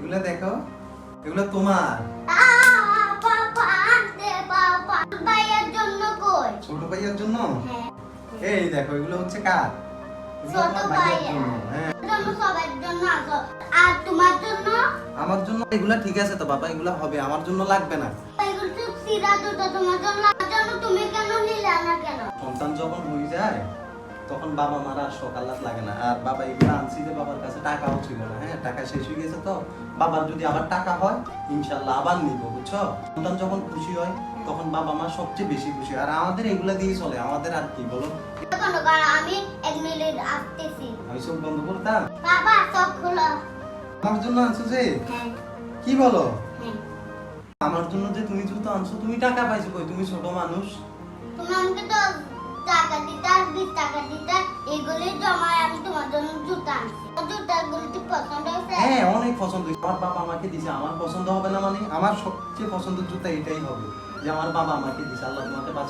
এগুলা দেখো, এগুলা তোমার। বাবা আনতে বাবা ভাইয়ের জন্য কই? ছোট ভাইয়ার জন্য। হ্যাঁ এই দেখো, এগুলো হচ্ছে কার? এগুলো ছোট আমার ভাইয়ার ভাইয়া। জন্য। হ্যাঁ, জন্য সবার জন্য আছে। আর তোমার জন্য আমার জন্য এগুলা ঠিক আছে তো বাবা, এগুলা হবে, আমার জন্য লাগবে না। এগুলো তো সিরা দুটো তোমার জন্য তুমি কেন নিলে না কেন? সন্তান যখন হয়ে যায় তখন বাবা মারা আর শখ আহ্লাদ লাগে না। আর বাবা এগুলো আনছি যে বাবার কাছে টাকাও ছিল না। হ্যাঁ, টাকা শেষ হয়ে গেছে, তো বাবার যদি আবার টাকা হয় ইনশাল্লাহ আবার নিব, বুঝছো? সন্তান যখন খুশি হয় তখন বাবা মা সবচেয়ে বেশি খুশি। আর আমাদের এগুলা দিয়ে চলে, আমাদের আর কি বলো? কোনো কারণ আমি 1 মিনিট আসতেছি। আমি সব বন্ধ করতাম। বাবা সব খোলো। আমার জন্য আনছো যে? হ্যাঁ কি বলো? হ্যাঁ আমার জন্য যে তুমি জুতো আনছো, তুমি টাকা পাইছো কই? তুমি ছোট মানুষ। তুমি আমাকে তো টাকা দিতে আর 20 টাকা দিতে, এগুলি জমায় আমি তোমার জন্য জুতা আনছি। জুতাগুলো কি পছন্দ হয়েছে? হ্যাঁ, অনেক পছন্দ হয়েছে। আমার বাবা আমাকে দিছে, আমার পছন্দ হবে না মানে? আমার সবচেয়ে পছন্দের জুতা এটাই হবে যে আমার বাবা আমাকে দিছে। আল্লাহ তোমাকে বাঁচাক।